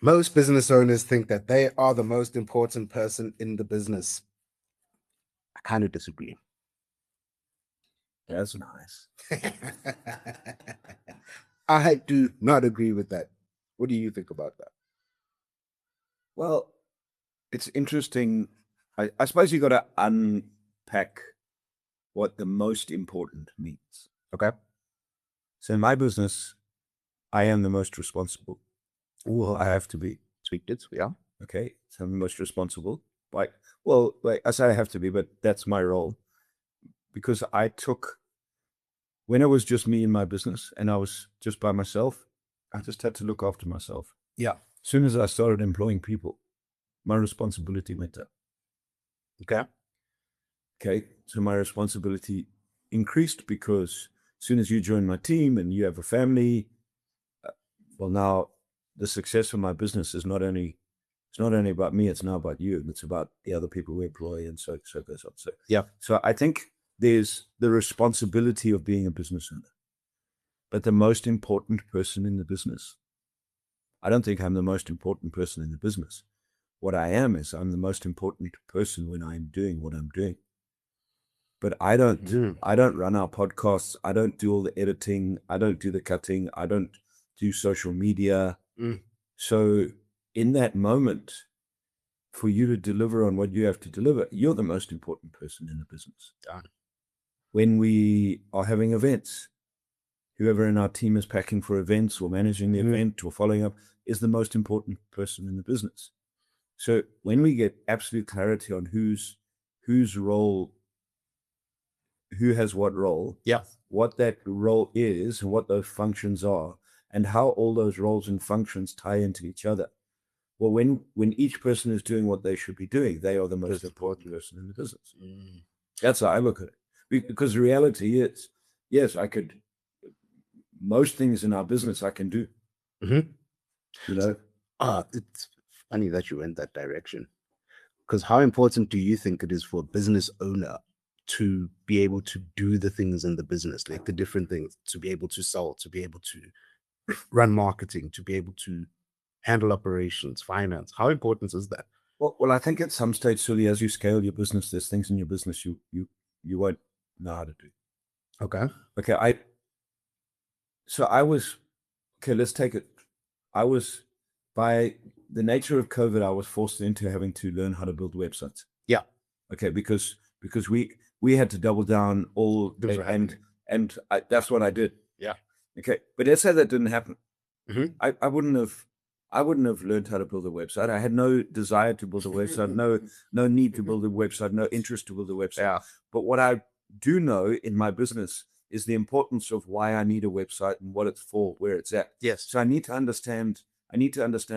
Most business owners think that they are the most important person in the business. I kind of disagree. That's nice. I do not agree with that. What do you think about that? Well, it's interesting. I suppose you got to unpack what the most important means. Okay. So in my business, I am the most responsible. Well, I have to be. tweaked it, yeah. Okay, so I'm the most responsible. Like I say I have to be, but that's my role. Because when it was just me in my business and I was just by myself, I just had to look after myself. Yeah. As soon as I started employing people, my responsibility went up. Okay, so my responsibility increased because as soon as you join my team and you have a family, well, now the success of my business is not only about me, it's now about you. It's about the other people we employ, and so goes on. So Yeah. So I think there's the responsibility of being a business owner. But the most important person in the business, I don't think I'm the most important person in the business. What I am is I'm the most important person when I'm doing what I'm doing. But I don't run our podcasts. I don't do all the editing. I don't do the cutting. I don't do social media. So in that moment, for you to deliver on what you have to deliver, you're the most important person in the business. Done. When we are having events, whoever in our team is packing for events or managing the event or following up is the most important person in the business. So when we get absolute clarity on whose role, who has what role, what that role is and what those functions are, and how all those roles and functions tie into each other. Well, when each person is doing what they should be doing, they are the most important person in the business. That's how I look at it. Because the reality is, yes, most things in our business I can do. It's funny that you went that direction. Because how important do you think it is for a business owner to be able to do the things in the business, like the different things, to be able to sell, to be able to run marketing, to be able to handle operations, finance? How important is that? Well, I think at some stage, Sully, as you scale your business, there's things in your business you won't know how to do. Okay. Let's take it. By the nature of COVID, I was forced into having to learn how to build websites. Yeah. Okay, because we had to double down all, and that's what I did. Yeah. Okay, but let's say that didn't happen. I wouldn't have learned how to build a website. I had no desire to build a website, no need to build a website, no interest to build a website. Yeah. But what I do know in my business is the importance of why I need a website and what it's for, where it's at. Yes. So I need to understand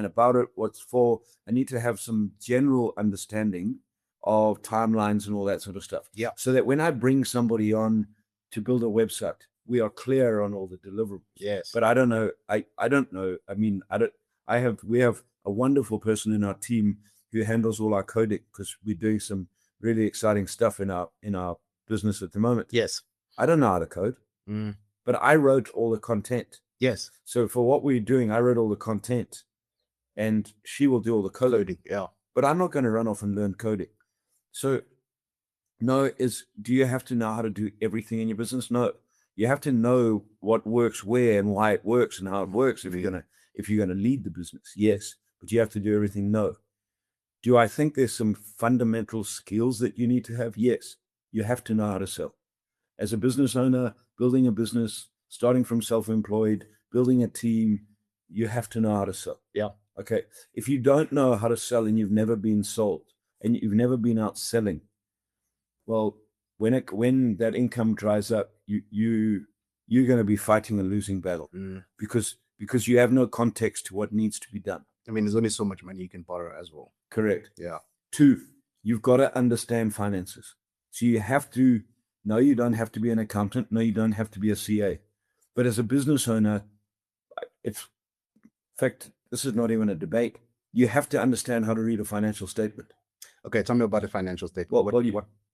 about it, what it's for. I need to have some general understanding of timelines and all that sort of stuff. Yeah. So that when I bring somebody on to build a website, we are clear on all the deliverables. Yes. But I don't know. I don't know. I mean, we have a wonderful person in our team who handles all our coding because we're doing some really exciting stuff in our business at the moment. Yes. I don't know how to code, but I wrote all the content. Yes. So for what we're doing, I wrote all the content, and she will do all the coding. Yeah. But I'm not going to run off and learn coding. So, do you have to know how to do everything in your business? No. You have to know what works where and why it works and how it works if you're gonna lead the business. Yes, but you have to do everything. No. Do I think there's some fundamental skills that you need to have? Yes. You have to know how to sell. As a business owner, building a business, starting from self-employed, building a team, you have to know how to sell. Yeah. Okay. If you don't know how to sell and you've never been sold and you've never been out selling, well, when that income dries up, you're going to be fighting a losing battle because you have no context to what needs to be done. I mean, there's only so much money you can borrow as well. Correct. Yeah. 2, you've got to understand finances. So you have to. No, you don't have to be an accountant. No, you don't have to be a CA. But as a business owner, in fact, this is not even a debate. You have to understand how to read a financial statement. Okay, tell me about a financial statement.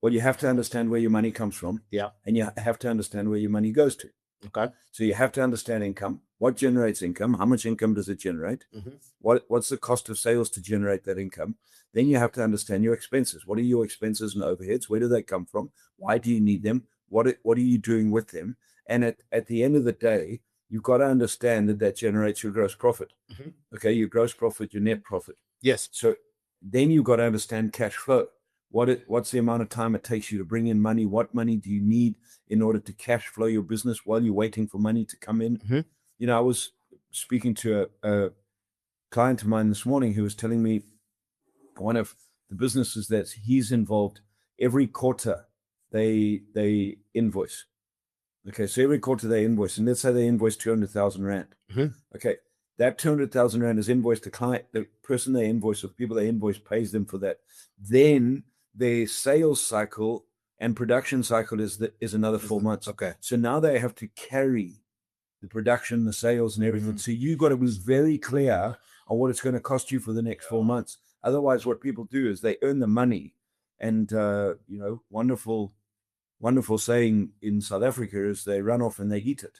Well, you have to understand where your money comes from. Yeah. And you have to understand where your money goes to. Okay. So you have to understand income. What generates income? How much income does it generate? What's the cost of sales to generate that income? Then you have to understand your expenses. What are your expenses and overheads? Where do they come from? Why do you need them? What are you doing with them? And at the end of the day, you've got to understand that generates your gross profit. Okay, your gross profit, your net profit. Yes. So then you've got to understand cash flow. What's the amount of time it takes you to bring in money? What money do you need in order to cash flow your business while you're waiting for money to come in? You know, I was speaking to a client of mine this morning who was telling me one of the businesses that he's involved, every quarter they invoice. Okay, so every quarter they invoice, and let's say they invoice 200,000 Rand. Okay, that 200,000 Rand is invoiced to client, the person they invoice, or people they invoice pays them for that. Then their sales cycle and production cycle is another 4 months. Okay. So now they have to carry the production, the sales, and everything. So you've got to be very clear on what it's going to cost you for the next 4 months. Otherwise, what people do is they earn the money, and you know, wonderful saying in South Africa is they run off and they eat it.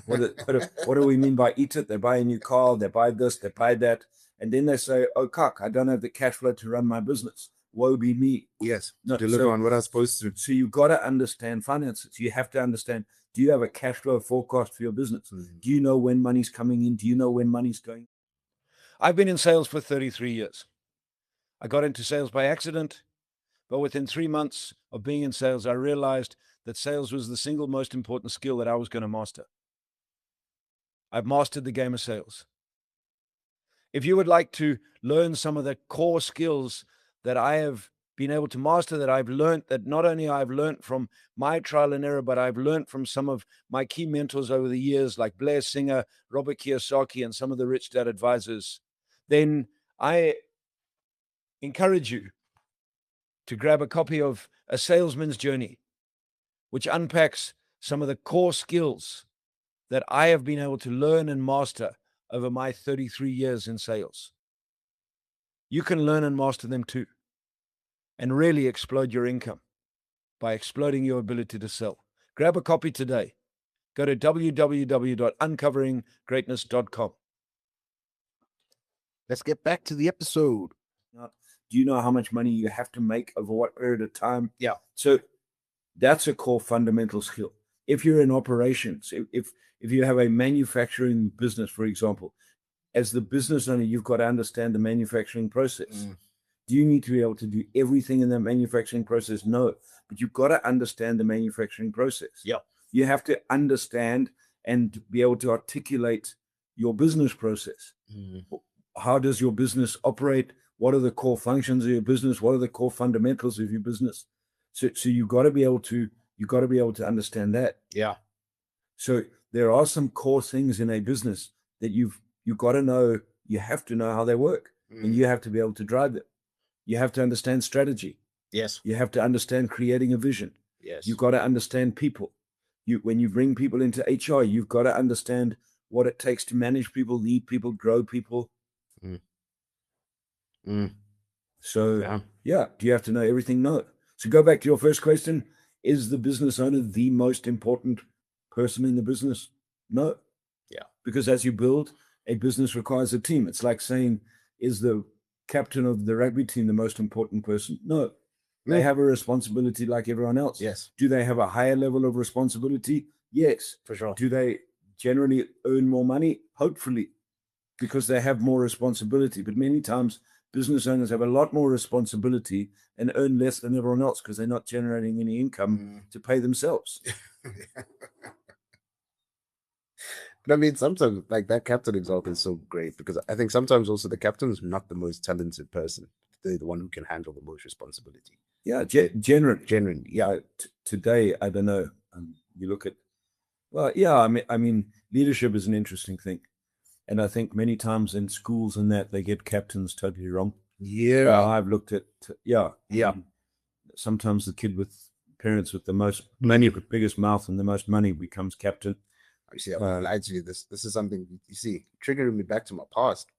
What do we mean by eat it? They buy a new car, they buy this, they buy that, and then they say, "Oh, cock, I don't have the cash flow to run my business. Woe be me." Yes, no, deliver on what I'm supposed to. So you've got to understand finances. You have to understand, do you have a cash flow forecast for your business? Do you know when money's coming in? Do you know when money's going? I've been in sales for 33 years. I got into sales by accident, but within 3 months of being in sales, I realized that sales was the single most important skill that I was going to master. I've mastered the game of sales. If you would like to learn some of the core skills that I have been able to master, that I've learned, that not only I've learned from my trial and error, but I've learned from some of my key mentors over the years, like Blair Singer, Robert Kiyosaki, and some of the Rich Dad advisors, then I encourage you to grab a copy of A Salesman's Journey, which unpacks some of the core skills that I have been able to learn and master over my 33 years in sales. You can learn and master them too, and really explode your income by exploding your ability to sell. Grab a copy today. Go to www.uncoveringgreatness.com. Let's get back to the episode. Do you know how much money you have to make over what period of time? Yeah. So that's a core fundamental skill. If you're in operations, if you have a manufacturing business, for example, as the business owner, you've got to understand the manufacturing process. Do you need to be able to do everything in the manufacturing process? No, but you've got to understand the manufacturing process. Yeah. You have to understand and be able to articulate your business process. How does your business operate? What are the core functions of your business? What are the core fundamentals of your business? So you've got to be able to understand that. Yeah. So there are some core things in a business that you've got to know. You have to know how they work, and you have to be able to drive them. You have to understand strategy. Yes. You have to understand creating a vision. Yes. You've got to understand people. When you bring people into HR, you've got to understand what it takes to manage people, lead people, grow people. So, yeah, do you have to know everything? No. So go back to your first question. Is the business owner the most important person in the business? No. Yeah. Because as you build, a business requires a team. It's like saying, is the captain of the rugby team the most important person? No. They have a responsibility like everyone else. Yes. Do they have a higher level of responsibility? Yes. For sure. Do they generally earn more money? Hopefully, because they have more responsibility. But many times, business owners have a lot more responsibility and earn less than everyone else because they're not generating any income to pay themselves. But I mean, sometimes like that captain example is so great because I think sometimes also the captain is not the most talented person. They're the one who can handle the most responsibility. Yeah, generally. Yeah. Today, I don't know. You look at, well, yeah, I mean, leadership is an interesting thing. And I think many times in schools and that, they get captains totally wrong. Yeah. I've looked at, sometimes the kid with parents with the most money, the biggest mouth and the most money becomes captain. You see, actually, this is something you see triggering me back to my past.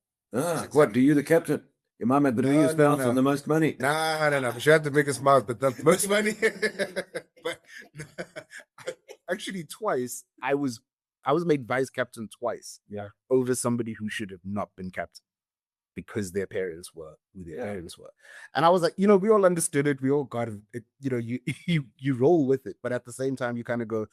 What do you, the captain? Your mom had the biggest mouth and the most money. No. She had the biggest mouth, but the most money. But actually, twice I was I was made vice captain twice. Yeah. Over somebody who should have not been captain because their parents were who their parents were. And I was like, we all understood it. We all got it. You roll with it. But at the same time, you kind of go,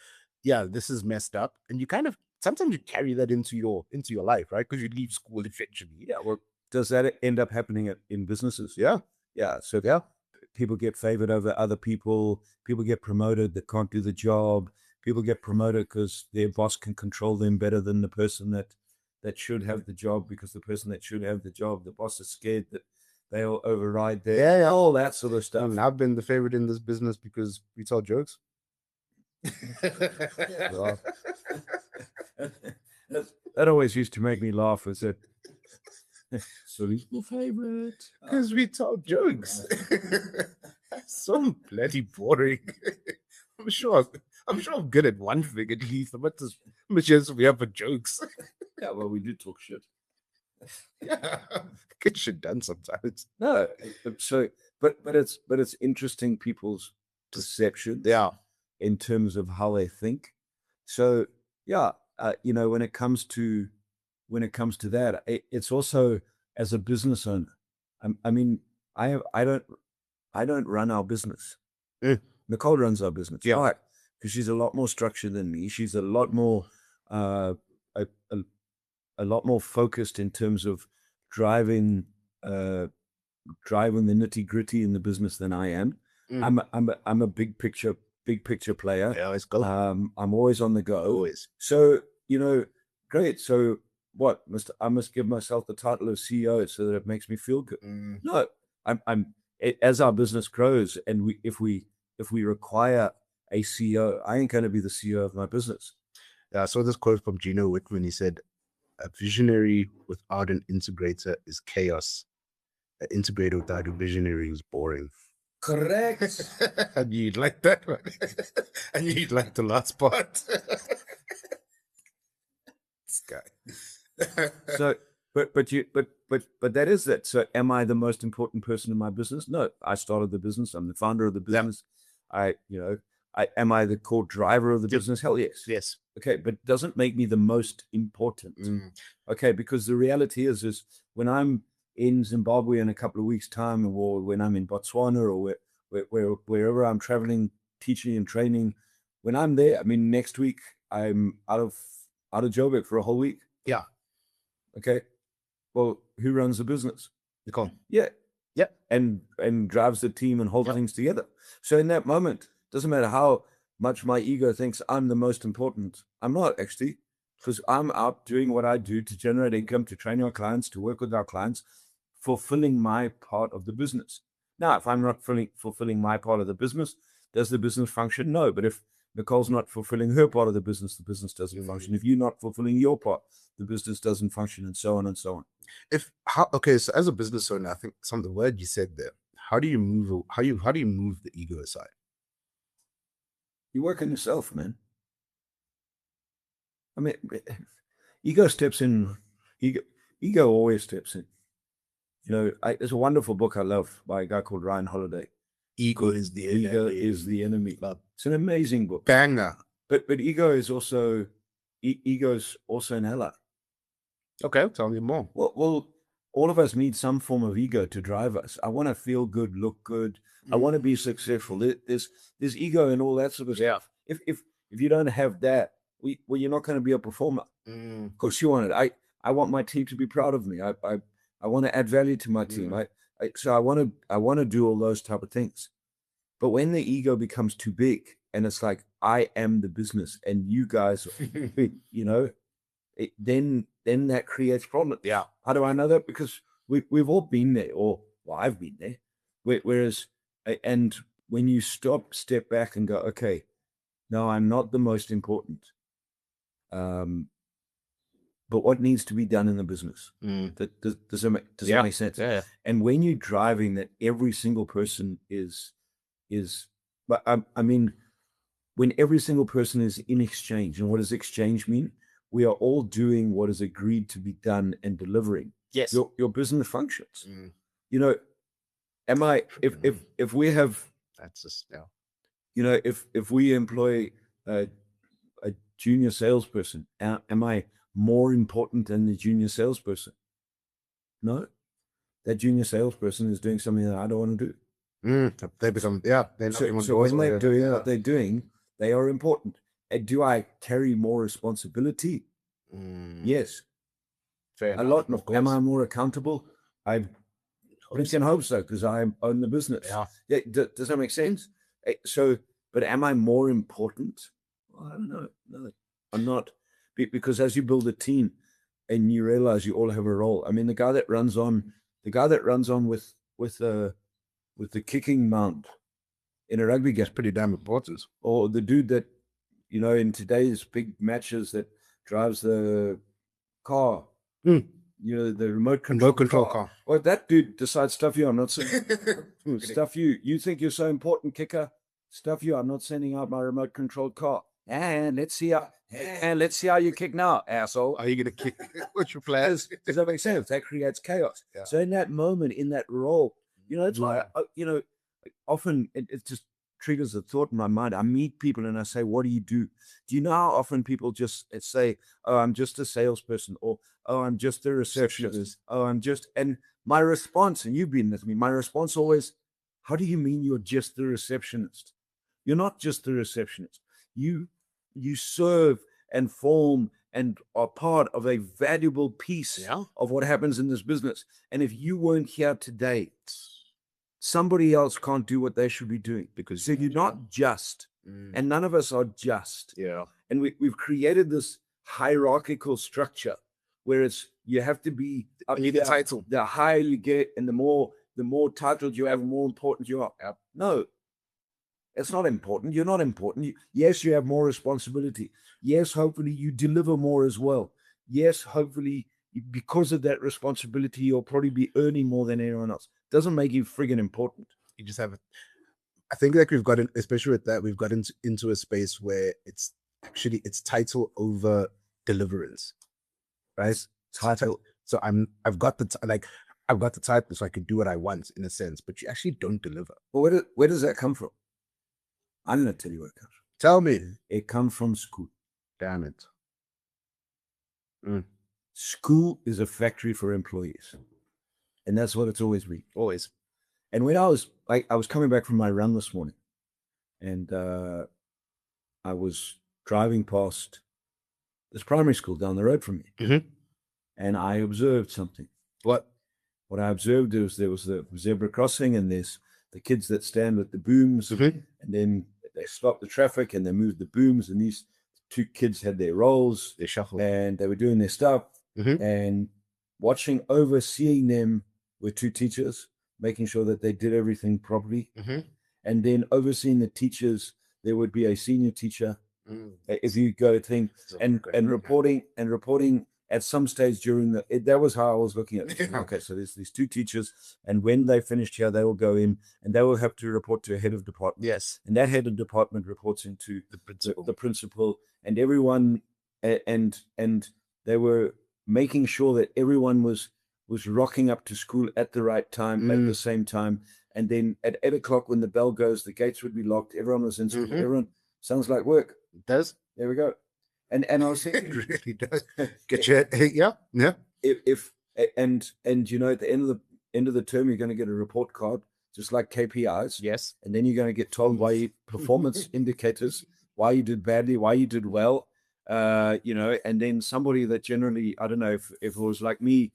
yeah, this is messed up. And you kind of, sometimes you carry that into your life, right? Because you leave school eventually. Yeah. Well, does that end up happening in businesses? Yeah. Yeah. So people get favored over other people. People get promoted that can't do the job. People get promoted because their boss can control them better than the person that should have the job, because the person that should have the job, the boss is scared that they'll override their, all that sort of stuff. And I've been the favorite in this business because we tell jokes. That always used to make me laugh. Was it? So he's my favorite because we tell jokes. So bloody boring. I'm sure I'm good at one thing at least. How much else we have for jokes? Yeah, well, we do talk shit. Yeah, get shit done sometimes. No, so but it's interesting people's perception. Yeah, in terms of how they think. So yeah, when it comes to that, it's also as a business owner. I mean, I don't run our business. Nicole runs our business. Yeah, right? Because she's a lot more structured than me. She's a lot more a lot more focused in terms of driving the nitty gritty in the business than I am. I'm a big picture player. Yeah, let's go. I'm always on the go. Always. So great. So what? I must give myself the title of CEO so that it makes me feel good. No, I'm as our business grows, and if we require a CEO, I ain't going to be the CEO of my business. I saw this quote from Gino Wickman. He said, "A visionary without an integrator is chaos. An integrator without a visionary is boring." Correct. I knew you'd like that one. I knew you'd like the last part. This guy. So, but that is it. So, am I the most important person in my business? No, I started the business. I'm the founder of the business. Yeah. Am I the core driver of the business? Hell yes. Yes. Okay, but it doesn't make me the most important. Okay, because the reality is when I'm in Zimbabwe in a couple of weeks' time, or when I'm in Botswana, or wherever I'm traveling, teaching and training, when I'm there, I mean, next week I'm out of Joburg for a whole week. Yeah. Okay. Well, who runs the business? Nicole. Yeah. Yeah. And drives the team and holds things together. So in that moment, doesn't matter how much my ego thinks I'm the most important. I'm not, actually, because I'm out doing what I do to generate income, to train our clients, to work with our clients, fulfilling my part of the business. Now, if I'm not fulfilling my part of the business, does the business function? No. But if Nicole's not fulfilling her part of the business doesn't function. If you're not fulfilling your part, the business doesn't function, and so on and so on. So as a business owner, I think some of the word you said there, how do you move the ego aside? You work on yourself, man. I mean, ego steps in. Ego always steps in. There's a wonderful book I love by a guy called Ryan Holiday. Ego is the enemy. It's an amazing book. Banger. But ego is also an ally. Okay, tell me more. Well, all of us need some form of ego to drive us. I want to feel good, look good. I want to be successful. There's ego and all that sort of stuff. If you don't have that, you're not going to be a performer. Of course you want it. I want my team to be proud of me. I want to add value to my team. So I want to do all those type of things. But when the ego becomes too big and it's like, I am the business and you guys, then that creates problems. Yeah. How do I know that? Because we've all been there, I've been there. Whereas, and when you step back and go, okay, no, I'm not the most important. But what needs to be done in the business? Does it make sense? Yeah. And when you're driving that, every single person but I mean, when every single person is in exchange, and what does exchange mean? We are all doing what is agreed to be done and delivering. Yes. Your business functions. If we have, that's just, if we employ junior salesperson. Am I more important than the junior salesperson? No. That junior salesperson is doing something that I don't want to do. They become, they're not So even when they're doing yeah. what they're doing, they are important. And do I carry more responsibility? Yes. Fair A enough, lot. of course. Am I more accountable? I can hope so, because I own the business. Yeah. Does that make sense? So, but am I more important? Well, I don't know. No, I'm not. Because as you build a team and you realize you all have a role. I mean, the guy that runs on with the kicking mount in a rugby game, Pretty damn important. or the dude that, in today's big matches, that drives the car, the remote control car. Well, that dude decides, stuff you, I'm not sending. Stuff you. You think you're so important, kicker? Stuff you. I'm not sending out my remote controlled car. And let's see how you kick now, asshole. Are you gonna kick? What's your plan? Does that make sense? That creates chaos. Yeah. So in that moment, in that role, it's like, often it just triggers a thought in my mind. I meet people and I say, what do you do? Do you know how often people just say, oh, I'm just a salesperson, or, oh, I'm just a receptionist, oh, and my response, and you've been with me, my response always, how do you mean you're just the receptionist? You're not just the receptionist. You serve and form and are part of a valuable piece of what happens in this business. And if you weren't here today, somebody else can't do what they should be doing, because you're not just, and none of us are just. Yeah. And we've created this hierarchical structure where you have to be you need the title. The higher you get, and the more titled you have, the more important you are. Yep. No, it's not important. You're not important. Yes, you have more responsibility. Yes, hopefully you deliver more as well. Yes, hopefully because of that responsibility, you'll probably be earning more than anyone else. Doesn't make you friggin' important. You just have it. I think like we've gotten, especially with that, we've gotten into a space where it's title over deliverance, right? Title. So I've got the title, so I can do what I want in a sense, but you actually don't deliver. Well, where does that come from? I'm going to tell you where it comes from. Tell me. It comes from school. Damn it. School is a factory for employees. And that's what it's always been. Always. And when I was coming back from my run this morning, and I was driving past this primary school down the road from me. Mm-hmm. And I observed something. What I observed was there was the zebra crossing, and there's the kids that stand with the booms, and then they stop the traffic and they move the booms, and these two kids had their roles, they shuffled, and they were doing their stuff. And overseeing them were two teachers, making sure that they did everything properly. And then overseeing the teachers, there would be a senior teacher. If you go and reporting at some stage during that was how I was looking at it. Okay, so there's these two teachers, and when they finished here, they will go in and they will have to report to a head of department. Yes. And that head of department reports into the principal, and everyone, and they were making sure that everyone was rocking up to school at the right time, at the same time. And then at 8 o'clock, when the bell goes, the gates would be locked. Everyone was in school. Everyone sounds like work. It does. There we go. And I was thinking, it really does. Get your yeah. If at the end of the term, you're going to get a report card, just like KPIs. Yes. And then you're going to get told performance indicators, why you did badly, why you did well. And then somebody that generally, I don't know if it was like me,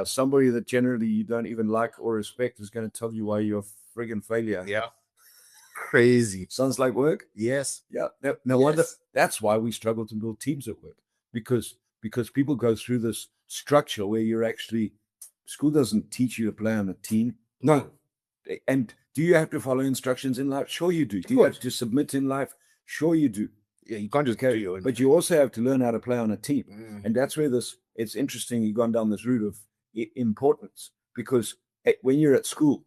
somebody that generally you don't even like or respect is going to tell you why you're a friggin' failure. Yeah. Crazy. Sounds like work. Yes. Yeah. No wonder. That's why we struggle to build teams at work, because people go through this structure where you're actually, school doesn't teach you to play on a team. No. And do you have to follow instructions in life? Sure you do. Do you have to submit in life? Sure you do. Yeah, you can't just carry your own. But you also have to learn how to play on a team. And that's where it's interesting you've gone down this route of importance, because when you're at school,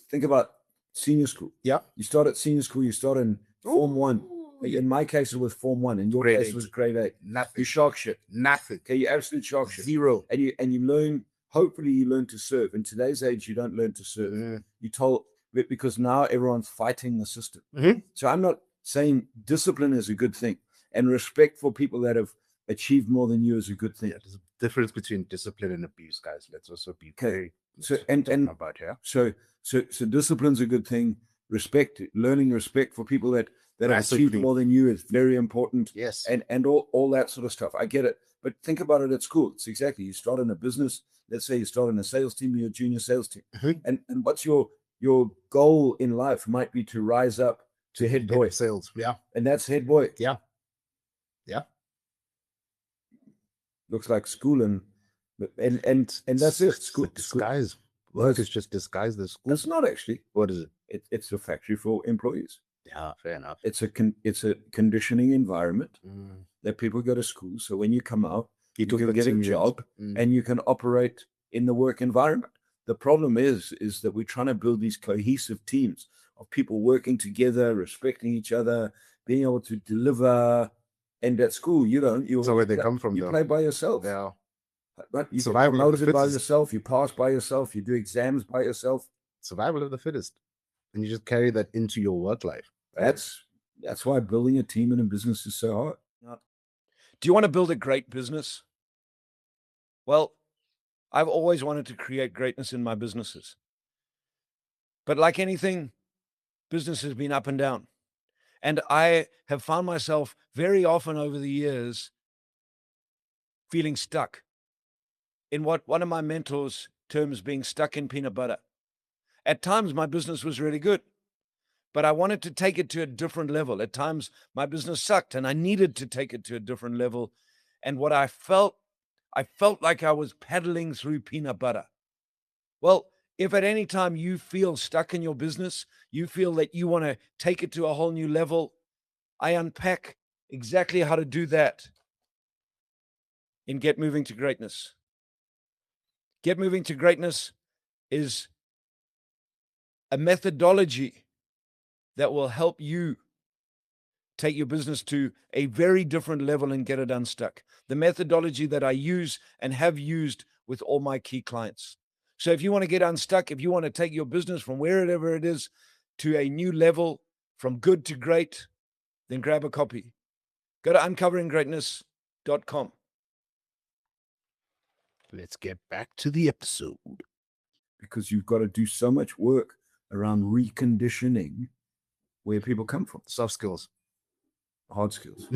think about senior school. Yeah. You start at senior school, you start in Form 1. In my case, it was Form 1. In your case, it was grade 8. Nothing. You shark shit. Nothing. Okay, you absolute shark shit. Zero. And you learn, hopefully you learn to serve. In today's age, you don't learn to serve. You told, because now everyone's fighting the system. So I'm not saying discipline is a good thing. And respect for people that have achieved more than you is a good thing. Yeah, there's a difference between discipline and abuse, guys. Let's also be Okay. So talking about here. So discipline's a good thing. Respect, learning respect for people that have achieved more than you is very important. Yes. And all that sort of stuff. I get it. But think about it at school. It's exactly, you start in a business. Let's say you start in a sales team, you're a junior sales team. And what's your goal in life might be to rise up to head boy. Sales. Yeah. And that's head boy. Yeah. Yeah. Looks like school and that's it. School. Disguise. Work is just disguised as school. That's not actually. What is it? It's a factory for employees. Yeah, fair enough. It's a conditioning environment that people go to school. So when you come out, you can get a job and you can operate in the work environment. The problem is that we're trying to build these cohesive teams of people working together, respecting each other, being able to deliver. And at school, you don't. So where they come from, you play by yourself. Yeah. But you survive by yourself. You pass by yourself. You do exams by yourself. Survival of the fittest, and you just carry that into your work life. Right? That's why building a team in a business is so hard. Do you want to build a great business? Well, I've always wanted to create greatness in my businesses. But like anything, business has been up and down. And I have found myself very often over the years feeling stuck. In what one of my mentors terms being stuck in peanut butter. At times, my business was really good, but I wanted to take it to a different level. At times, my business sucked, and I needed to take it to a different level. And what I felt like I was paddling through peanut butter. Well, if at any time you feel stuck in your business, you feel that you want to take it to a whole new level, I unpack exactly how to do that in Get Moving to Greatness. Get Moving to Greatness is a methodology that will help you take your business to a very different level and get it unstuck. The methodology that I use and have used with all my key clients. So if you want to get unstuck, if you want to take your business from wherever it is to a new level, from good to great, then grab a copy. Go to uncoveringgreatness.com. Let's get back to the episode. Because you've got to do so much work around reconditioning where people come from. Soft skills. Hard skills.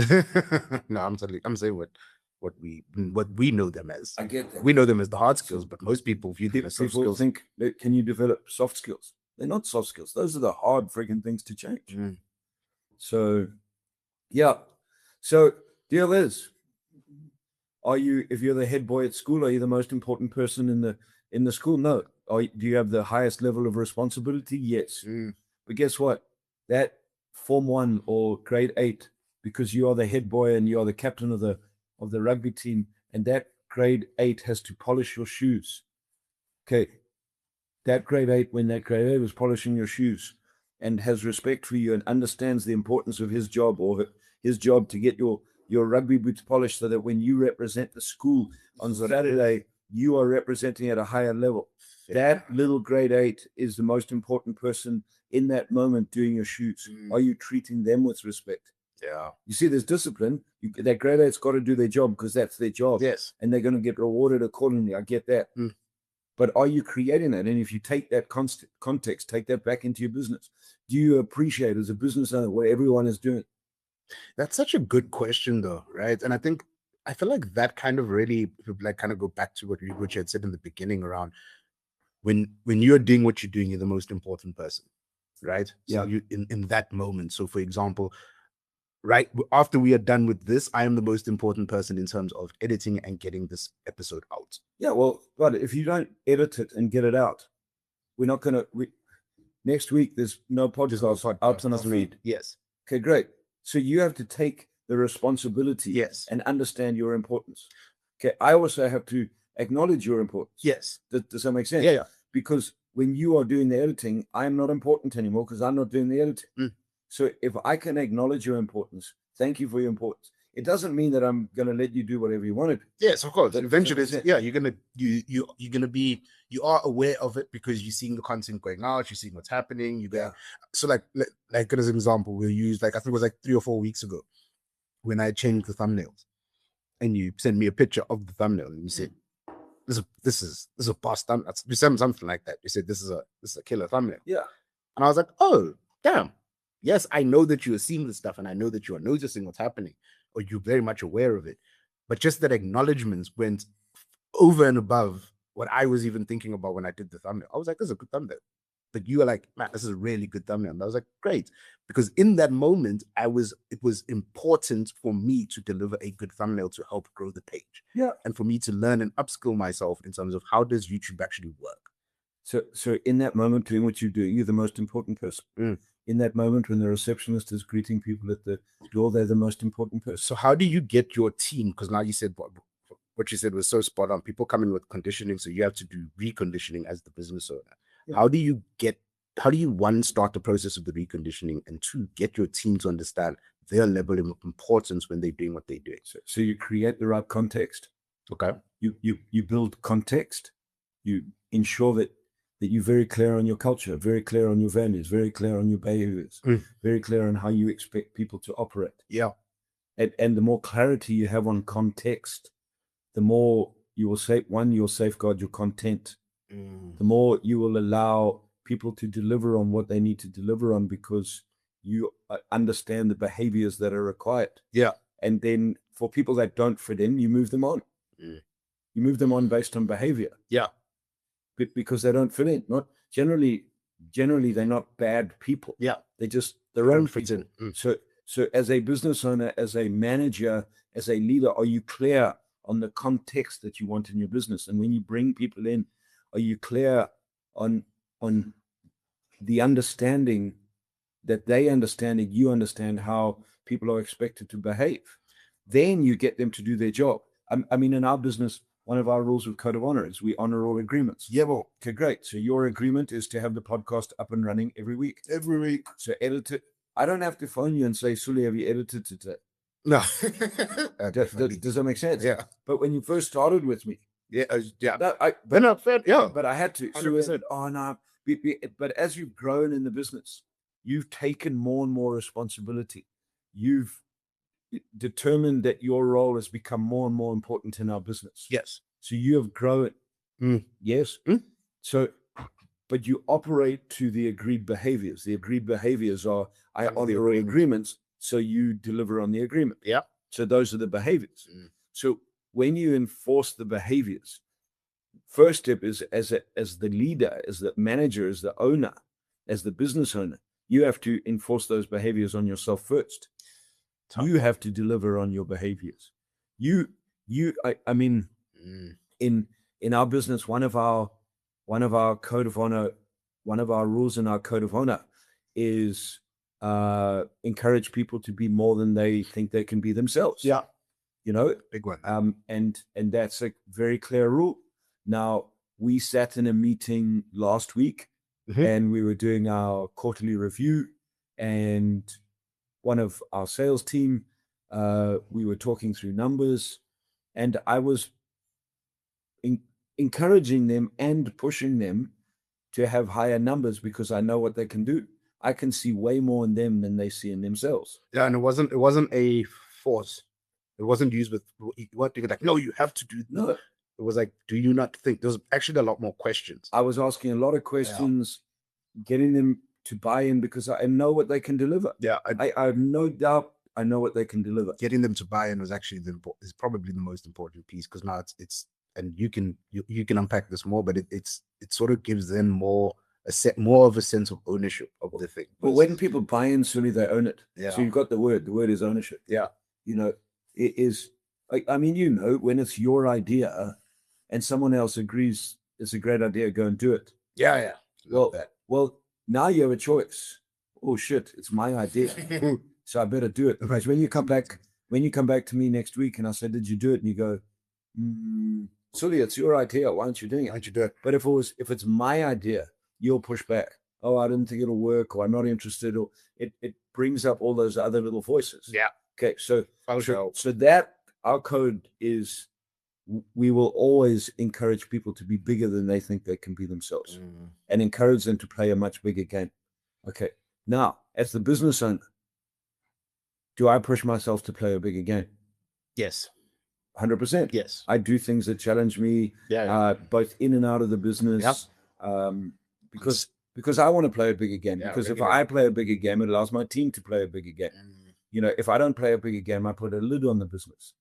No, I'm saying what we know them as. I get that. We know them as the hard skills, but most people view them as soft skills. Think, can you develop soft skills? They're not soft skills. Those are the hard freaking things to change. So, yeah. So, deal is, if you're the head boy at school, are you the most important person in the school? No. Do you have the highest level of responsibility? Yes. But guess what? That Form 1 or grade 8, because you are the head boy and you are the captain of the rugby team, and that grade 8 has to polish your shoes. Okay. That grade 8, when that grade 8 was polishing your shoes and has respect for you and understands the importance of his job or his job to get your rugby boots polished so that when you represent the school on Saturday, you are representing at a higher level. That little grade 8 is the most important person in that moment doing your shoes. Are you treating them with respect? Yeah. You see, there's discipline. That grade 8's got to do their job because that's their job. Yes. And they're going to get rewarded accordingly. I get that. But are you creating that? And if you take that context, take that back into your business, do you appreciate as a business owner what everyone is doing? That's such a good question, though, right? And I feel like that kind of really go back to what you had said in the beginning around when you're doing what you're doing, you're the most important person, right? Yeah. So you in that moment. So for example, right after we are done with this, I am the most important person in terms of editing and getting this episode out. Yeah, well, but if you don't edit it and get it out, we're not going to. Next week, there's no podcast out on our feed. Yes. Okay, great. So you have to take the responsibility. Yes. And understand your importance. Okay, I also have to acknowledge your importance. Yes. Does that make sense? Yeah. Because when you are doing the editing, I'm not important anymore because I'm not doing the editing. So if I can acknowledge your importance, thank you for your importance. It doesn't mean that I'm going to let you do whatever you want to do. Yes, of course. Eventually, you are aware of it because you're seeing the content going out, you're seeing what's happening. So like as an example, we'll use I think it was 3 or 4 weeks ago. when I changed the thumbnails, and you sent me a picture of the thumbnail, and you said, "This is a boss thumbnail." You sent something like that. You said, "This is a killer thumbnail." Yeah. And I was like, "Oh, damn! Yes, I know that you are seeing this stuff, and I know that you are noticing what's happening, or you're very much aware of it." But just that acknowledgement went over and above what I was even thinking about when I did the thumbnail. I was like, "This is a good thumbnail." But you were like, "Man, this is a really good thumbnail." And I was like, "Great." Because in that moment, it was important for me to deliver a good thumbnail to help grow the page. Yeah. And for me to learn and upskill myself in terms of how does YouTube actually work. So in that moment, doing what you're doing, you're the most important person. In that moment, when the receptionist is greeting people at the door, they're the most important person. So how do you get your team? Because now you said what you said was so spot on. People come in with conditioning, so you have to do reconditioning as the business owner. Yeah. How do you one, start the process of the reconditioning, and two, get your team to understand their level of importance when they're doing what they're doing? So you create the right context. Okay. You build context. You ensure that you're very clear on your culture, very clear on your values, very clear on your behaviors, very clear on how you expect people to operate. Yeah. And the more clarity you have on context, the more you will you'll safeguard your content. The more you will allow people to deliver on what they need to deliver on, because you understand the behaviors that are required. Yeah. And then for people that don't fit in, you move them on. You move them on based on behavior. Yeah. Because they don't fit in. Not generally they're not bad people. Yeah. They're own people. So as a business owner, as a manager, as a leader, are you clear on the context that you want in your business? And when you bring people in, are you clear on the understanding that they understand and you understand how people are expected to behave? Then you get them to do their job. I mean, in our business, one of our rules with Code of Honor is we honor all agreements. Yeah, well. Okay, great. So your agreement is to have the podcast up and running every week. Every week. So edit it. I don't have to phone you and say, "Suli, have you edited today?" No. Does that make sense? Yeah. But when you first started with me, yeah. But I had to. So I said, "Oh no." But as you've grown in the business, you've taken more and more responsibility. You've determined that your role has become more and more important in our business. Yes. So you have grown. Yes. So, but you operate to the agreed behaviors. The agreed behaviors are, I honor agreements, so you deliver on the agreement. Yeah. So those are the behaviors. So when you enforce the behaviors, first step is as the leader, as the manager, as the owner, as the business owner, you have to enforce those behaviors on yourself first. You have to deliver on your behaviors. I mean, in our business, one of our code of honor, one of our rules in our code of honor is encourage people to be more than they think they can be themselves. Yeah. You know, big one. And that's a very clear rule. Now, we sat in a meeting last week and we were doing our quarterly review, and one of our sales team, we were talking through numbers, and I was encouraging them and pushing them to have higher numbers, because I know what they can do. I can see way more in them than they see in themselves. Yeah, and it wasn't a force. It wasn't used with what you like, no, you have to do. No. It was like, do you not think? There was actually a lot more questions. I was asking a lot of questions, getting them to buy in, because I know what they can deliver. Yeah, I have no doubt I know what they can deliver. Getting them to buy in was actually is probably the most important piece, because now it's and you can unpack this more, but it sort of gives them more of a sense of ownership of the thing. But when people buy in, Sully, they own it. Yeah. So you've got the word. The word is ownership. Yeah. You know, it is. I mean, you know, when it's your idea and someone else agrees it's a great idea, go and do it. Yeah, yeah. Well, now you have a choice. Oh shit, it's my idea, so I better do it. Because when you come back to me next week and I say, "Did you do it?" and you go, Sully, it's your idea. Why aren't you doing it? Why don't you do it? But if it's my idea, you'll push back. Oh, I didn't think it'll work, or I'm not interested, or it brings up all those other little voices. Yeah. Okay. So that our code is, we will always encourage people to be bigger than they think they can be themselves, and encourage them to play a much bigger game. Okay. Now, as the business owner, Do I push myself to play a bigger game? Yes. 100%. Yes. I do things that challenge me, both in and out of the business, because I want to play a bigger game. Because if I play a bigger game, it allows my team to play a bigger game. You know, if I don't play a bigger game, I put a lid on the business.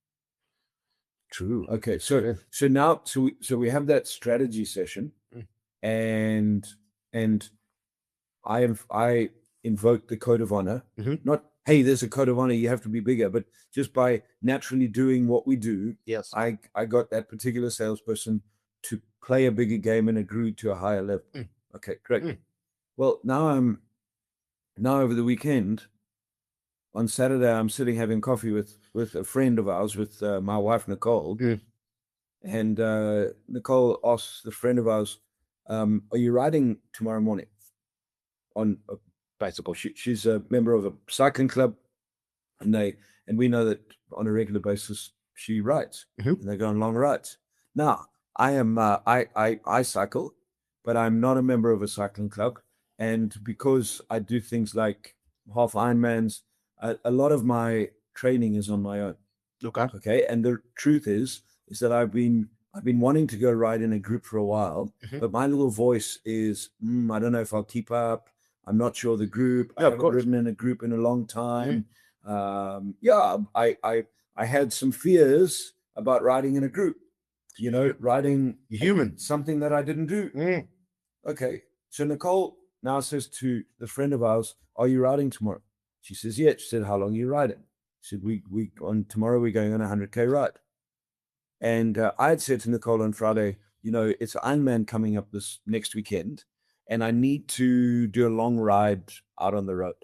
True. Okay, so now we have that strategy session, and I invoke the code of honor. Not, hey, there's a code of honor, you have to be bigger, but just by naturally doing what we do, I got that particular salesperson to play a bigger game and agree to a higher level. Okay, great. Well, now over the weekend, on Saturday, I'm sitting having coffee with a friend of ours, with my wife, Nicole. And Nicole asks the friend of ours, are you riding tomorrow morning on a bicycle? She's a member of a cycling club, and we know that on a regular basis she rides, and they go on long rides. Now, I am I cycle, but I'm not a member of a cycling club, and because I do things like half Ironmans, a lot of my training is on my own. Okay, and the truth is that I've been wanting to go ride in a group for a while, but my little voice is, I don't know if I'll keep up. I'm not sure the group. I haven't ridden in a group in a long time. I had some fears about riding in a group. You know, riding human, something that I didn't do. Okay, so Nicole now says to the friend of ours, "Are you riding tomorrow?" She says, "Yeah." She said, "How long are you riding?" She said, "We on tomorrow we're going on a 100K ride." And I had said to Nicole on Friday, you know, it's Ironman coming up this next weekend, and I need to do a long ride out on the road.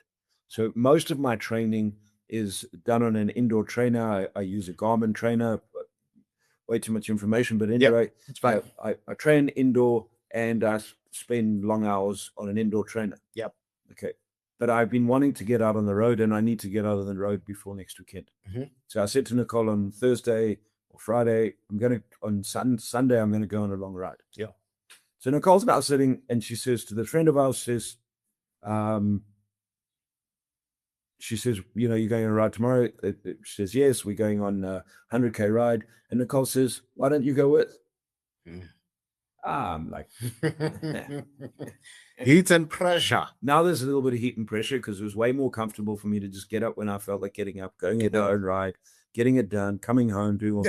So most of my training is done on an indoor trainer. I use a Garmin trainer. Way too much information, but anyway, it's fine. I train indoor, and I spend long hours on an indoor trainer. Okay. But I've been wanting to get out on the road, and I need to get out on the road before next weekend. So I said to Nicole on Thursday or Friday, on Sunday, I'm going to go on a long ride. So Nicole's now sitting, and she says to the friend of ours, she says, you know, you're going on a ride tomorrow? She says, yes, we're going on a 100K ride. And Nicole says, why don't you go with? I'm like, heat and pressure. Now there's a little bit of heat and pressure, because it was way more comfortable for me to just get up when I felt like getting up, going on a ride, getting it done, coming home, doing all.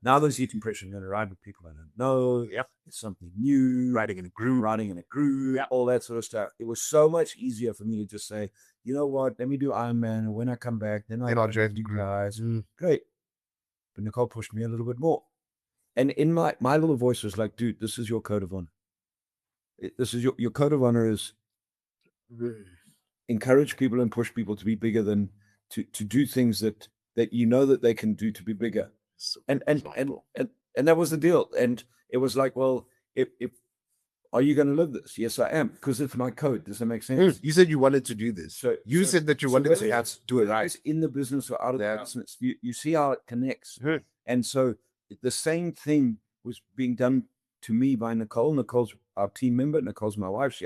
Now there's heat and pressure. I'm going to ride with people I don't know. It's something new. Riding in a group, all that sort of stuff. It was so much easier for me to just say, you know what, let me do Ironman, and when I come back, then I'll join you guys. Great. But Nicole pushed me a little bit more. And in my little voice was like, dude, this is your code of honor. This is your code of honor is encourage people and push people to be bigger than to do things that you know that they can do to be bigger. And that was the deal. And it was like, well, if are you going to live this? Yes, I am, because it's my code. Does that make sense? You said you wanted to do this. So you said that you wanted to do it right. In the business or out of the business, you see how it connects. And so the same thing was being done to me by Nicole. Nicole's our team member. Nicole's my wife.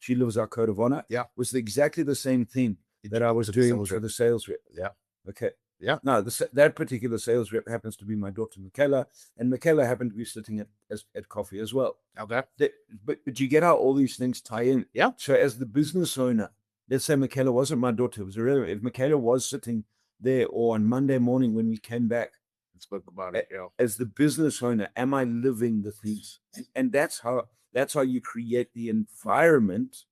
She lives our code of honor. Was exactly the same thing that I was doing for the sales rep. Okay. No, that particular sales rep happens to be my daughter, Michaela, and Michaela happened to be sitting at coffee as well. But you get how all these things tie in. So as the business owner, let's say Michaela wasn't my daughter, it was irrelevant. If Michaela was sitting there, or on Monday morning when we came back and spoke about it, as the business owner, am I living the things? And that's how you create the environment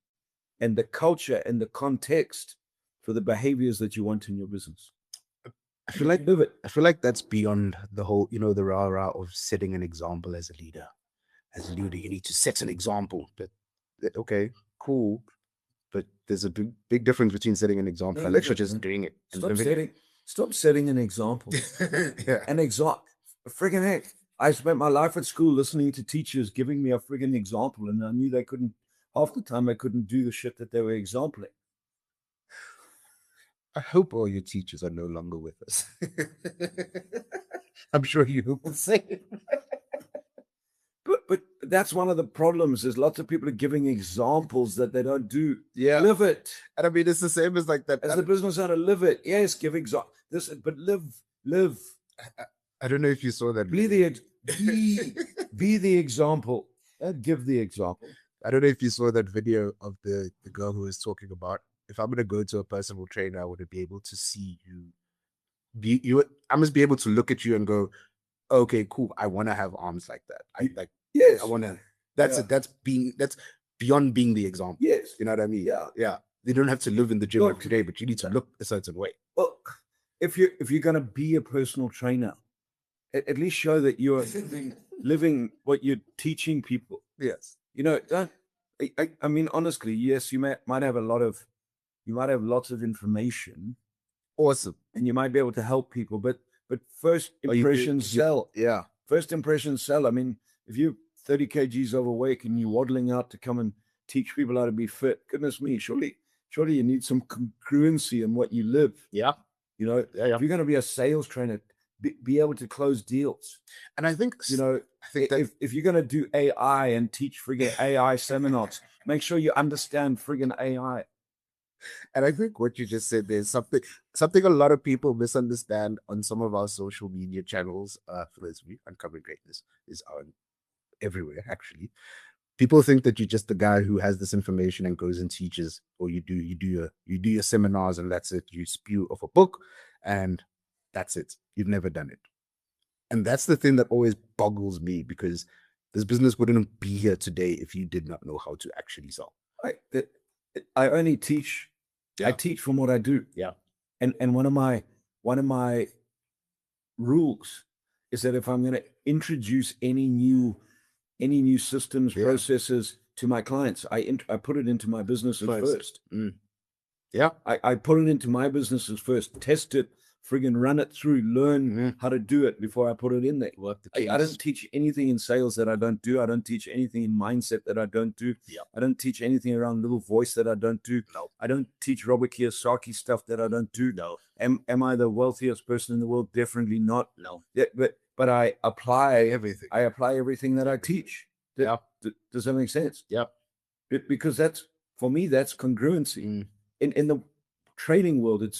and the culture and the context for the behaviors that you want in your business. I feel like that's beyond the whole, the rah-rah of setting an example as a leader. As a leader, you need to set an example. But okay, cool. But there's a big difference between setting an example and actually just doing it. Stop setting an example. An example. Friggin' heck. I spent my life at school listening to teachers giving me a friggin' example, and I knew half the time I couldn't do the shit that they were exempling. I hope all your teachers are no longer with us. I'm sure you will say. But that's one of the problems. Is lots of people are giving examples that they don't do. Yeah. Live it. And I mean, it's the same as like that. As the business owner, live it. Yes, give this, but live. I don't know if you saw that. Be the example. Give the example. I don't know if you saw that video of the girl who was talking about, if I'm going to go to a personal trainer, I would be able to see you. I must be able to look at you and go, okay, cool. I want to have arms like that. Yes. I want to. That's it. That's beyond being the example. Yes. You know what I mean? Yeah. Yeah. They don't have to live in the gym every day, but you need to look a certain way. Well, if you're going to be a personal trainer, at least show that you're living what you're teaching people. Yes. You know, I mean, honestly, yes, you might have lots of information. Awesome. And you might be able to help people, but first impressions sell. Yeah. First impressions sell. I mean, if you're 30 kgs overweight and you're waddling out to come and teach people how to be fit, goodness me, surely you need some congruency in what you live. Yeah. You know, if you're going to be a sales trainer, be able to close deals. And I think, if you're going to do AI and teach friggin' AI seminars, make sure you understand friggin' AI. And I think what you just said, there's something a lot of people misunderstand on some of our social media channels. For those of you, Uncovering Greatness is on everywhere, actually. People think that you're just the guy who has this information and goes and teaches, or you do your seminars and that's it. You spew off a book and that's it. You've never done it. And that's the thing that always boggles me, because this business wouldn't be here today if you did not know how to actually sell. I only teach. Yeah. I teach from what I do. Yeah. And one of my rules is that if I'm going to introduce any new systems, processes to my clients, I put it into my businesses first. Yeah. I put it into my businesses first, test it, friggin' run it through, learn how to do it before I put it in there. I don't teach anything in sales that I don't do. I don't teach anything in mindset that I don't do. Yeah. I don't teach anything around little voice that I don't do. No. I don't teach Robert Kiyosaki stuff that I don't do. No. Am I the wealthiest person in the world? Definitely not. No. Yeah, but I apply everything. I apply everything that I teach. Does that make sense? Yeah. Because for me, that's congruency. In the training world,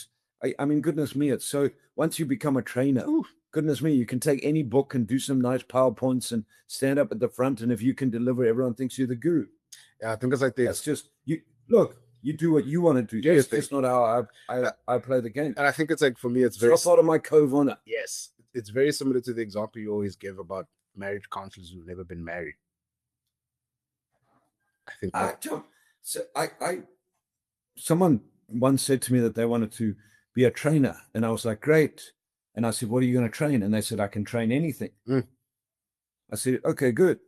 I mean, goodness me, it's so, once you become a trainer, goodness me, you can take any book and do some nice PowerPoints and stand up at the front. And if you can deliver, everyone thinks you're the guru. Yeah, I think it's like this. That's just, you do what you want to do. Yeah, that's not how I play the game. And I think it's like, for me, it's very... Drop out of my cove on it. Yes. It's very similar to the example you always give about marriage counselors who've never been married. I think someone once said to me that they wanted to be a trainer, and I was like, great. And I said, what are you going to train? And they said, I can train anything. I said, okay, good.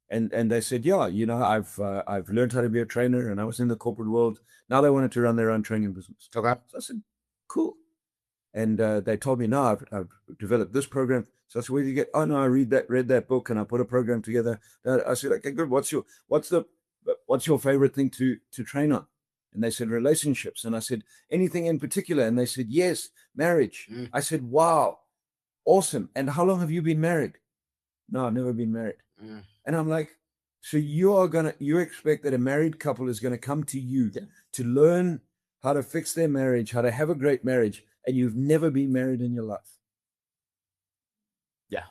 And they said, yeah, you know, I've learned how to be a trainer, and I was in the corporate world. Now they wanted to run their own training business. Okay. So I said, cool. And they told me, no, I've developed this program. So I said, where did you get? Oh no, I read that book, and I put a program together. I said, okay, good. What's your favorite thing to train on? And they said, relationships. And I said, anything in particular? And they said, yes, marriage. I said, wow, awesome. And how long have you been married? No, I've never been married. And I'm like, so you expect that a married couple is going to come to you to learn how to fix their marriage, how to have a great marriage, and you've never been married in your life? Yeah.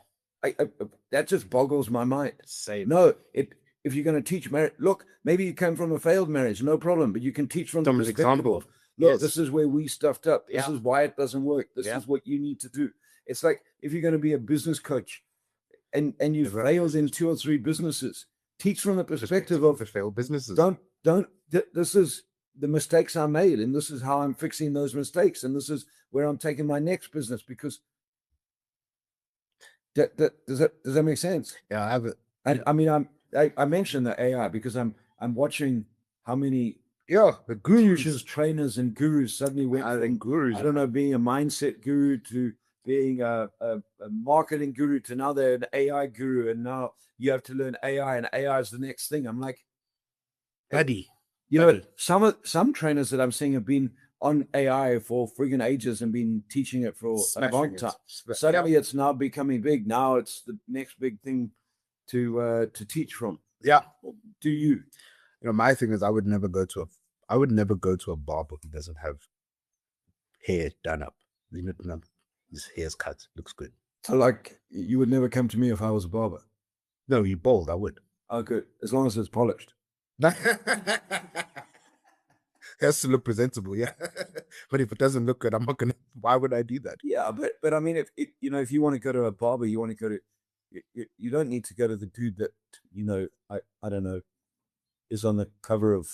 That just boggles my mind. Same. No, if you're going to teach marriage, look, maybe you came from a failed marriage, no problem, but you can teach from the perspective of, look, this is where we stuffed up. This is why it doesn't work. This is what you need to do. It's like if you're going to be a business coach and you failed in 2 or 3 businesses, teach from the perspective of the failed businesses. This is the mistakes I made, and this is how I'm fixing those mistakes, and this is where I'm taking my next business, because does that make sense? Yeah, I have it. I mean, I mentioned the AI because I'm watching how many the gurus, trainers and gurus suddenly went from gurus. I don't know, being a mindset guru to being a marketing guru to now they're an AI guru, and now you have to learn AI, and AI is the next thing. I'm like, buddy, you know, some trainers that I'm seeing have been on AI for friggin' ages and been teaching it for a long time. Suddenly it's now becoming big. Now it's the next big thing. to teach from. Yeah. Do you? You know, my thing is I would never go to a barber who doesn't have hair done up. His hair's cut, looks good. So like you would never come to me if I was a barber. No, you bald, I would. Oh, good. As long as it's polished. Has to look presentable, yeah. But if it doesn't look good, I'm not gonna. Why would I do that? Yeah, but I mean, if you want to go to a barber, you want to go to. You don't need to go to the dude that I don't know is on the cover of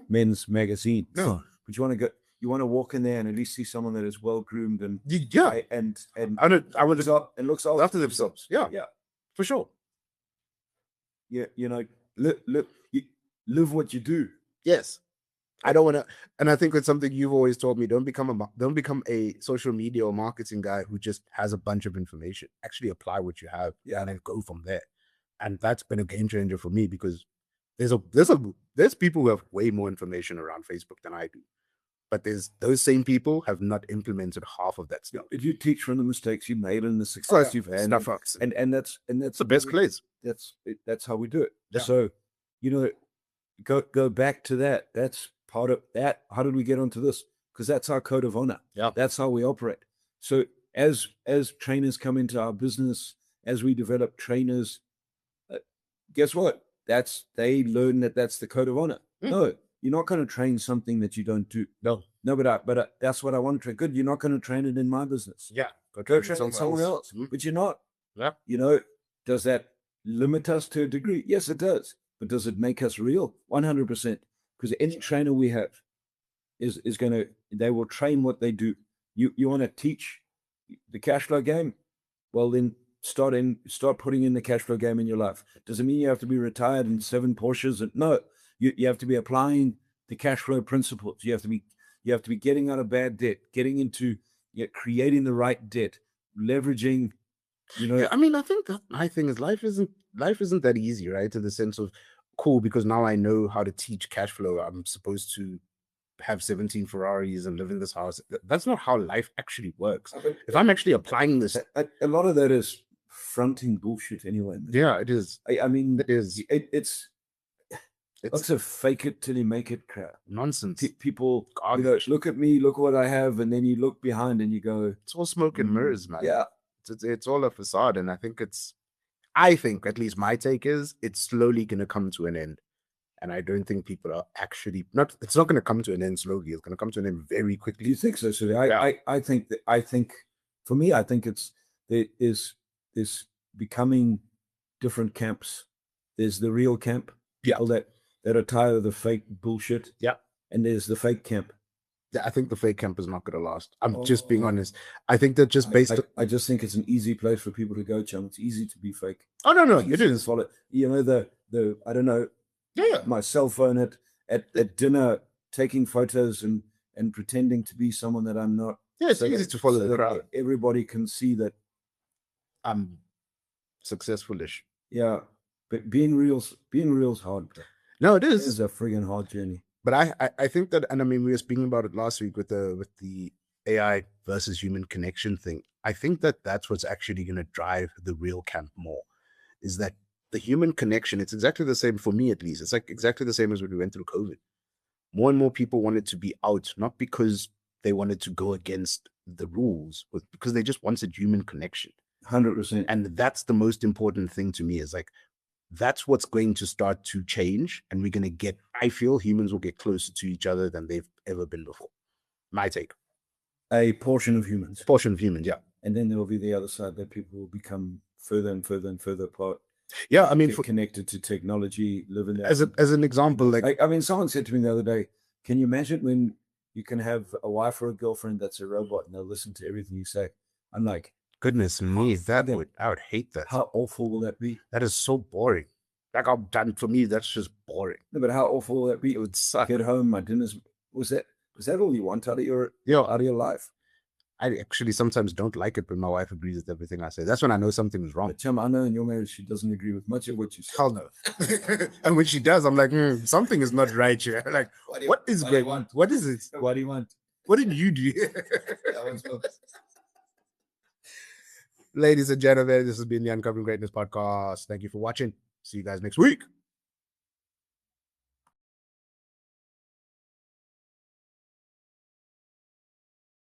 men's magazines. No, but you want to go. You want to walk in there and at least see someone that is well groomed and yeah, and I would just and looks after themselves. Yeah, yeah, for sure. Yeah, live what you do. Yes. I don't want to, and I think it's something you've always told me. Don't become a social media or marketing guy who just has a bunch of information. Actually apply what you have, and then go from there. And that's been a game changer for me because there's people who have way more information around Facebook than I do. But those same people have not implemented half of that stuff. If you teach from the mistakes you made and the success you've had, and that's the best place. That's how we do it. Yeah. So, go back to that. That's part of that. How did we get onto this? Because that's our code of honor. Yeah, that's how we operate. So as trainers come into our business, as we develop trainers, guess what? They learn that's the code of honor. No, you're not going to train something that you don't do. No, but that's what I want to train. Good, you're not going to train it in my business. Yeah, go train someone else. But you're not. Yeah. Does that limit us to a degree? Yes, it does. But does it make us real? 100%. Because any trainer we have is they will train what they do. You want to teach the cash flow game? Well, then start putting in the cash flow game in your life. Does it mean you have to be retired in 7 Porsches? No, you have to be applying the cash flow principles. You have to be getting out of bad debt, getting into creating the right debt, leveraging. I mean, I think that my thing is life isn't that easy, right? In the sense of cool, because now I know how to teach cash flow. I'm supposed to have 17 Ferraris and live in this house. That's not how life actually works. If I'm actually applying this, a lot of that is fronting bullshit anyway. Man. Yeah, it is. I mean, it is. It's lots of fake it till you make it crap. Nonsense. People look at me, look what I have, and then you look behind and you go, it's all smoke and mirrors, man. Yeah. It's all a facade. And I think at least my take is it's slowly going to come to an end. And I don't think people are actually it's not going to come to an end slowly. It's going to come to an end very quickly. Do you think so? So I think for me, I think there is becoming different camps. There's the real camp, people that are tired of the fake bullshit. Yeah. And there's the fake camp. Yeah, I think the fake camp is not going to last. I'm just being honest. I think that just based. I just think it's an easy place for people to go, chum. It's easy to be fake. Oh no, it is. Follow. The I don't know. Yeah. My cell phone at dinner, taking photos and pretending to be someone that I'm not. Yeah, it's easy to follow the crowd. Everybody can see that I'm successful-ish. Yeah, but being real's hard. Bro. No, it is. It's a friggin' hard journey. But I think that, and I mean, we were speaking about it last week with the AI versus human connection thing. I think that that's what's actually going to drive the real camp more, is that the human connection. It's exactly the same for me, at least. It's like exactly the same as when we went through COVID. More and more people wanted to be out, not because they wanted to go against the rules, but because they just wanted human connection. 100%. And that's the most important thing to me, is like, that's what's going to start to change. And we're going to I feel humans will get closer to each other than they've ever been before. My take. A portion of humans. Yeah. And then there will be the other side that people will become further and further and further apart. Yeah, I mean, connected to technology, living there. As an example, like I mean, someone said to me the other day, can you imagine when you can have a wife or a girlfriend that's a robot and they'll listen to everything you say? I'm like, goodness me, I would hate that. How awful will that be? That is so boring. Like, for me, that's just boring. No, but how awful will that be? It would suck. Get home, my dinner's was that all you want out of your life? I actually sometimes don't like it, but my wife agrees with everything I say. That's when I know something is wrong. But Chum, I know in your marriage she doesn't agree with much of what you say. Hell no. And when she does, I'm like, something is not right here. Like, what is great? What is it? What do you want? What did you do? Ladies and gentlemen, this has been the Uncovering Greatness podcast. Thank you for watching. See you guys next week.